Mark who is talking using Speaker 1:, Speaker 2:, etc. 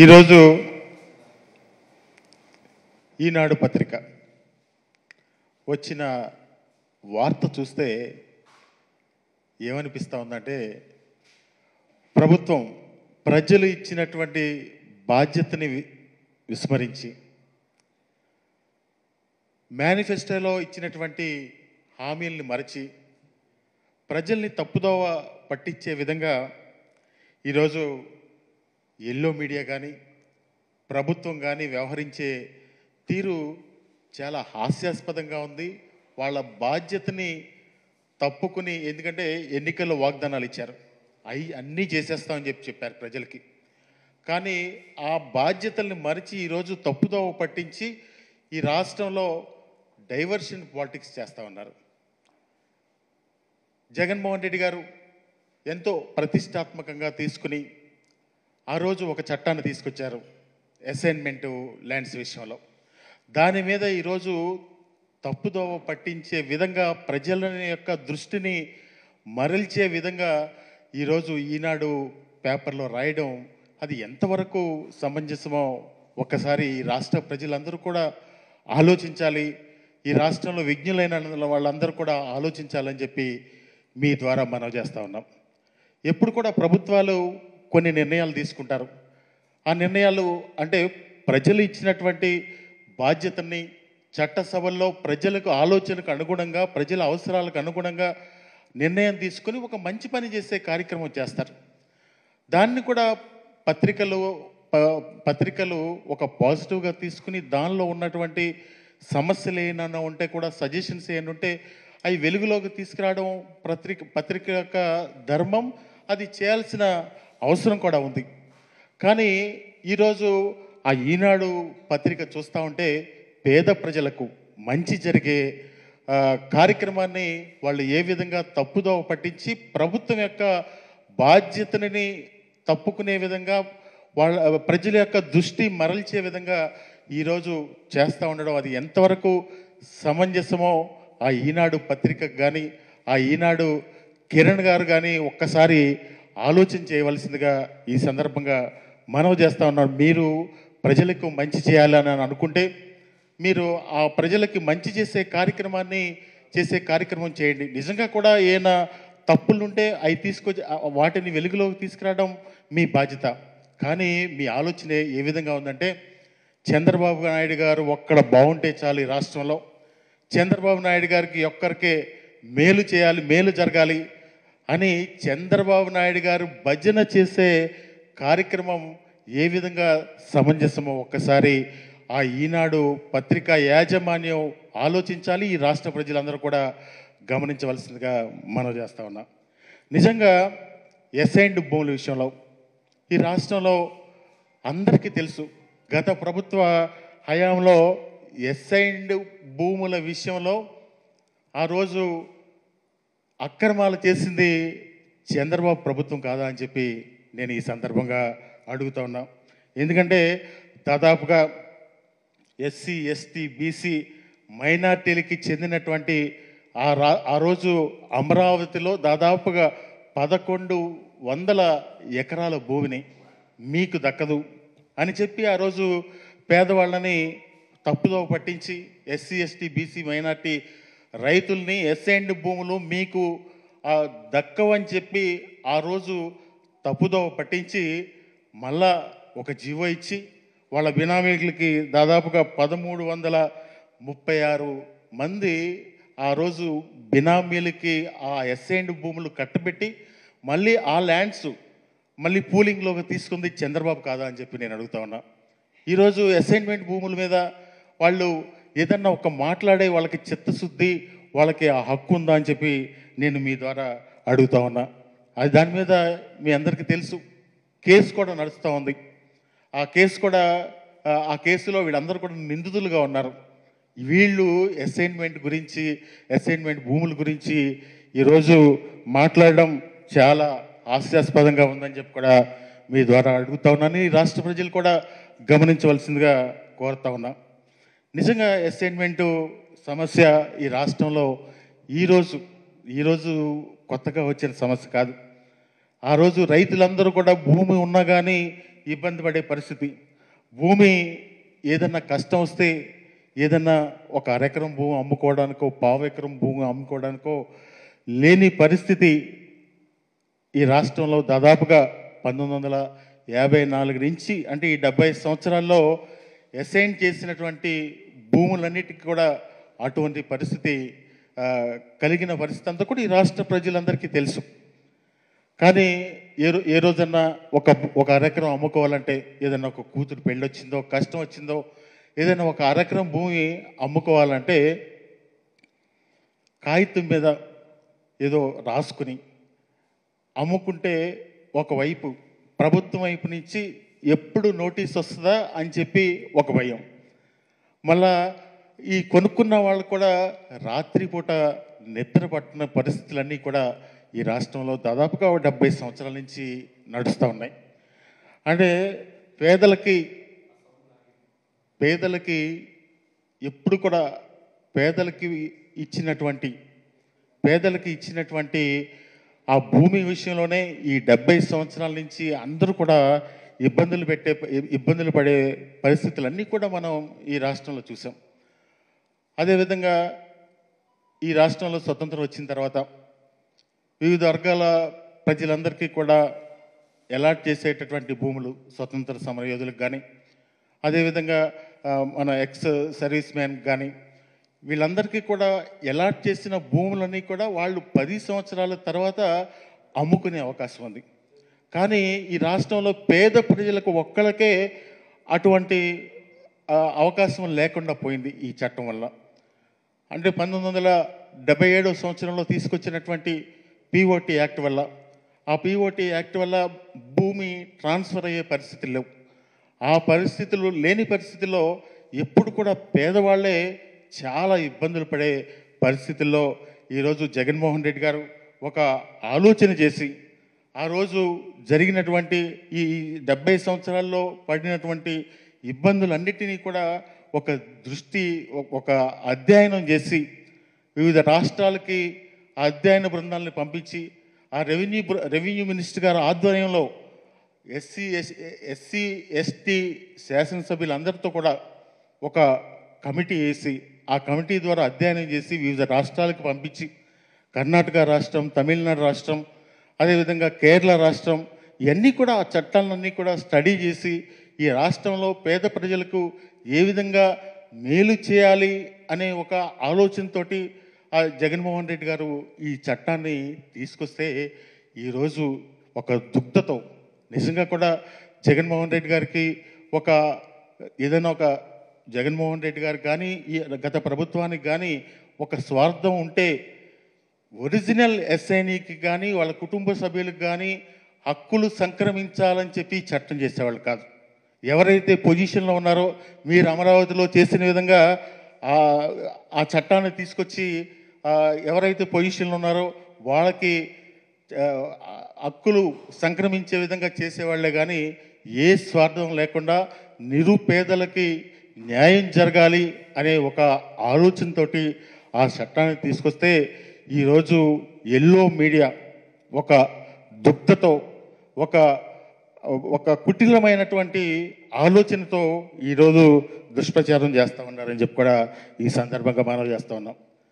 Speaker 1: ఈరోజు ఈనాడు పత్రిక వచ్చిన వార్త చూస్తే ఏమనిపిస్తూ ఉందంటే, ప్రభుత్వం ప్రజలు ఇచ్చినటువంటి బాధ్యతని విస్మరించి మేనిఫెస్టోలో ఇచ్చినటువంటి హామీల్ని మరచి ప్రజల్ని తప్పుదోవ పట్టించే విధంగా ఈరోజు ఎల్లో మీడియా కానీ ప్రభుత్వం కానీ వ్యవహరించే తీరు చాలా హాస్యాస్పదంగా ఉంది. వాళ్ళ బాధ్యతని తప్పుకుని, ఎందుకంటే ఎన్నికల్లో వాగ్దానాలు ఇచ్చారు, అన్నీ చేసేస్తామని చెప్పారు ప్రజలకి. కానీ ఆ బాధ్యతల్ని మరిచి ఈరోజు తప్పుదోవ పట్టించి ఈ రాష్ట్రంలో డైవర్షన్ పాలిటిక్స్ చేస్తూ ఉన్నారు. జగన్మోహన్ రెడ్డి గారు ఎంతో ప్రతిష్టాత్మకంగా తీసుకుని ఆ రోజు ఒక చట్టాన్ని తీసుకొచ్చారు అసైన్మెంటు ల్యాండ్స్ విషయంలో. దాని మీద ఈరోజు తప్పుదోవ పట్టించే విధంగా ప్రజల యొక్క దృష్టిని మరల్చే విధంగా ఈరోజు ఈనాడు పేపర్లో రాయడం అది ఎంతవరకు సమంజసమో ఒక్కసారి ఈ రాష్ట్ర ప్రజలందరూ కూడా ఆలోచించాలి. ఈ రాష్ట్రంలో విజ్ఞులైన వాళ్ళందరూ కూడా ఆలోచించాలని చెప్పి మీ ద్వారా మనవి చేస్తూ ఉన్నాం. ఎప్పుడు కూడా ప్రభుత్వాలు కొన్ని నిర్ణయాలు తీసుకుంటారు. ఆ నిర్ణయాలు అంటే ప్రజలు ఇచ్చినటువంటి బాధ్యతని చట్టసభల్లో ప్రజలకు ఆలోచనకు అనుగుణంగా, ప్రజల అవసరాలకు అనుగుణంగా నిర్ణయం తీసుకొని ఒక మంచి పని చేసే కార్యక్రమం చేస్తారు. దాన్ని కూడా పత్రికలు ఒక పాజిటివ్గా తీసుకుని దానిలో ఉన్నటువంటి సమస్యలు ఏమైనా ఉంటే కూడా, సజెషన్స్ ఏమైనా ఉంటే అవి వెలుగులోకి తీసుకురావడం పత్రిక యొక్క ధర్మం. అది చేయాల్సిన అవసరం కూడా ఉంది. కానీ ఈరోజు ఆ ఈనాడు పత్రిక చూస్తూ ఉంటే పేద ప్రజలకు మంచి జరిగే కార్యక్రమాన్ని వాళ్ళు ఏ విధంగా తప్పుదోవ పట్టించి ప్రభుత్వం యొక్క బాధ్యతని తప్పుకునే విధంగా, వాళ్ళ ప్రజల యొక్క దృష్టి మరల్చే విధంగా ఈరోజు చేస్తూ ఉండడం అది ఎంతవరకు సమంజసమో ఆ ఈనాడు పత్రికకు కానీ, ఆ ఈనాడు కిరణ్ గారు కానీ ఒక్కసారి ఆలోచన చేయవలసిందిగా ఈ సందర్భంగా మనవి చేస్తూ ఉన్నారు. మీరు ప్రజలకు మంచి చేయాలని అనుకుంటే మీరు ఆ ప్రజలకి మంచి చేసే కార్యక్రమం చేయండి. నిజంగా కూడా ఏమైనా తప్పులుంటే అవి తీసుకొచ్చి వాటిని వెలుగులోకి తీసుకురావడం మీ బాధ్యత. కానీ మీ ఆలోచన ఏ విధంగా ఉందంటే, చంద్రబాబు నాయుడు గారు ఒక్కడ బాగుంటే చాలు ఈ రాష్ట్రంలో, చంద్రబాబు నాయుడు గారికి ఒక్కరికే మేలు చేయాలి, మేలు జరగాలి అని చంద్రబాబు నాయుడు గారు భజన చేసే కార్యక్రమం ఏ విధంగా సమంజసమో ఒక్కసారి ఆ ఈనాడు పత్రికా యాజమాన్యం ఆలోచించాలి. ఈ రాష్ట్ర ప్రజలందరూ కూడా గమనించవలసిందిగా మనవి చేస్తా ఉన్నా. నిజంగా అసైన్డ్ భూముల విషయంలో ఈ రాష్ట్రంలో అందరికీ తెలుసు, గత ప్రభుత్వ హయాంలో అసైన్డ్ భూముల విషయంలో ఆ రోజు అక్రమాలు చేసింది చంద్రబాబు ప్రభుత్వం కాదా అని చెప్పి నేను ఈ సందర్భంగా అడుగుతా ఉన్నా. ఎందుకంటే దాదాపుగా ఎస్సీ, ఎస్టీ, బీసీ మైనార్టీలకి చెందినటువంటి ఆ రోజు అమరావతిలో దాదాపుగా 1100 ఎకరాల భూమిని మీకు దక్కదు అని చెప్పి ఆ రోజు పేదవాళ్ళని తప్పుదోవ పట్టించి ఎస్సీ, ఎస్టీ, బీసీ మైనార్టీ రైతుల్ని అసైన్డ్ భూములు మీకు దక్కవని చెప్పి ఆ రోజు తప్పుదోవ పట్టించి మళ్ళా ఒక జీవో ఇచ్చి వాళ్ళ బినామీలకి దాదాపుగా 1336 మంది ఆ రోజు బినామీలకి ఆ అసైన్డ్ భూములు కట్టబెట్టి మళ్ళీ ఆ ల్యాండ్స్ మళ్ళీ పూలింగ్లోకి తీసుకుంది చంద్రబాబు కాదా అని చెప్పి నేను అడుగుతా ఉన్నా. ఈరోజు అసైన్మెంట్ భూముల మీద వాళ్ళు ఏదన్నా ఒక మాట్లాడే వాళ్ళకి చిత్తశుద్ధి, వాళ్ళకి ఆ హక్కు ఉందా అని చెప్పి నేను మీ ద్వారా అడుగుతా ఉన్నా. అది దాని మీద మీ అందరికీ తెలుసు, కేసు కూడా నడుస్తూ ఉంది. ఆ కేసులో వీళ్ళందరూ కూడా నిందితులుగా ఉన్నారు. వీళ్ళు అసైన్మెంట్ భూముల గురించి ఈరోజు మాట్లాడడం చాలా హాస్యాస్పదంగా ఉందని చెప్పి కూడా మీ ద్వారా అడుగుతా ఉన్నాను. ఈ రాష్ట్ర ప్రజలు కూడా గమనించవలసిందిగా కోరుతా ఉన్నా. నిజంగా అసైన్మెంటు సమస్య ఈ రాష్ట్రంలో ఈరోజు కొత్తగా వచ్చిన సమస్య కాదు. ఆ రోజు రైతులందరూ కూడా భూమి ఉన్నా కానీ ఇబ్బంది పడే పరిస్థితి. భూమి ఏదన్నా కష్టం వస్తే ఏదన్నా ఒక అరెకరం భూమి అమ్ముకోవడానికో పావు ఎకరం భూమి అమ్ముకోవడానికో లేని పరిస్థితి ఈ రాష్ట్రంలో దాదాపుగా 1954 నుంచి అంటే ఈ 70 సంవత్సరాల్లో అసైన్ చేసినటువంటి భూములన్నిటికీ కూడా అటువంటి పరిస్థితి కలిగిన పరిస్థితి అంతా కూడా ఈ రాష్ట్ర ప్రజలందరికీ తెలుసు. కానీ ఏ రోజన్నా ఒక అరెకరం అమ్ముకోవాలంటే ఏదైనా ఒక కూతురు పెళ్ళి వచ్చిందో కష్టం వచ్చిందో ఏదైనా ఒక అరెకరం భూమి అమ్ముకోవాలంటే కాగితం మీద ఏదో రాసుకుని అమ్ముకుంటే ఒకవైపు ప్రభుత్వం వైపు నుంచి ఎప్పుడు నోటీస్ వస్తుందా అని చెప్పి ఒక భయం. మళ్ళా ఈ కొనుక్కున్న వాళ్ళు కూడా రాత్రిపూట నిద్ర పట్టిన పరిస్థితులన్నీ కూడా ఈ రాష్ట్రంలో దాదాపుగా 70 సంవత్సరాల నుంచి నడుస్తూ ఉన్నాయి. అంటే పేదలకి ఎప్పుడు కూడా పేదలకి ఇచ్చినటువంటి ఆ భూమి విషయంలోనే ఈ 70 సంవత్సరాల నుంచి అందరూ కూడా ఇబ్బందులు పడే పరిస్థితులన్నీ కూడా మనం ఈ రాష్ట్రంలో చూసాం. అదేవిధంగా ఈ రాష్ట్రంలో స్వతంత్రం వచ్చిన తర్వాత వివిధ వర్గాల ప్రజలందరికీ కూడా అలాట్ చేసేటటువంటి భూములు స్వతంత్ర సమరయోధులకు కానీ అదేవిధంగా మన ఎక్స్ సర్వీస్ మ్యాన్ కానీ వీళ్ళందరికీ కూడా అలాట్ చేసిన భూములన్నీ కూడా వాళ్ళు 10 సంవత్సరాల తర్వాత అమ్ముకునే అవకాశం ఉంది. కానీ ఈ రాష్ట్రంలో పేద ప్రజలకు ఒక్కళ్ళకే అటువంటి అవకాశం లేకుండా పోయింది ఈ చట్టం వల్ల. అంటే 1977 సంవత్సరంలో తీసుకొచ్చినటువంటి పిఓటి యాక్ట్ వల్ల ఆ పిఓటి యాక్ట్ వల్ల భూమి ట్రాన్స్ఫర్ అయ్యే పరిస్థితులు లేవు. ఆ పరిస్థితులు లేని పరిస్థితుల్లో ఎప్పుడు కూడా పేదవాళ్లే చాలా ఇబ్బందులు పడే పరిస్థితుల్లో ఈరోజు జగన్మోహన్ రెడ్డి గారు ఒక ఆలోచన చేసి ఆ రోజు జరిగినటువంటి ఈ 70 సంవత్సరాల్లో పడినటువంటి ఇబ్బందులన్నిటినీ కూడా ఒక అధ్యయనం చేసి వివిధ రాష్ట్రాలకి ఆ అధ్యయన బృందాలను పంపించి ఆ రెవెన్యూ మినిస్టర్ గారి ఆధ్వర్యంలో ఎస్సీ ఎస్టీ శాసనసభ్యులందరితో కూడా ఒక కమిటీ వేసి ఆ కమిటీ ద్వారా అధ్యయనం చేసి వివిధ రాష్ట్రాలకు పంపించి కర్ణాటక రాష్ట్రం, తమిళనాడు రాష్ట్రం, అదేవిధంగా కేరళ రాష్ట్రం ఇవన్నీ కూడా ఆ చట్టాలన్నీ కూడా స్టడీ చేసి ఈ రాష్ట్రంలో పేద ప్రజలకు ఏ విధంగా మేలు చేయాలి అనే ఒక ఆలోచనతోటి ఆ జగన్మోహన్ రెడ్డి గారు ఈ చట్టాన్ని తీసుకొస్తే ఈరోజు ఒక దుగ్ధతో నిజంగా కూడా జగన్మోహన్ రెడ్డి గారికి జగన్మోహన్ రెడ్డి గారికి కానీ ఈ గత ప్రభుత్వానికి కానీ ఒక స్వార్థం ఉంటే ఒరిజినల్ ఎస్ఐనికి కానీ వాళ్ళ కుటుంబ సభ్యులకు కానీ హక్కులు సంక్రమించాలని చెప్పి చట్టం చేసేవాళ్ళు కాదు. ఎవరైతే పొజిషన్లో ఉన్నారో మీరు అమరావతిలో చేసిన విధంగా ఆ చట్టాన్ని తీసుకొచ్చి ఎవరైతే పొజిషన్లో ఉన్నారో వాళ్ళకి హక్కులు సంక్రమించే విధంగా చేసేవాళ్లే కానీ ఏ స్వార్థం లేకుండా నిరుపేదలకి న్యాయం జరగాలి అనే ఒక ఆలోచనతోటి ఆ చట్టాన్ని తీసుకొస్తే ఈరోజు ఎల్లో మీడియా ఒక దుగ్ధతో ఒక కుటిలమైనటువంటి ఆలోచనతో ఈరోజు దుష్ప్రచారం చేస్తూ ఉన్నారని చెప్పి కూడా ఈ సందర్భంగా మనం చేస్తూ ఉన్నాం.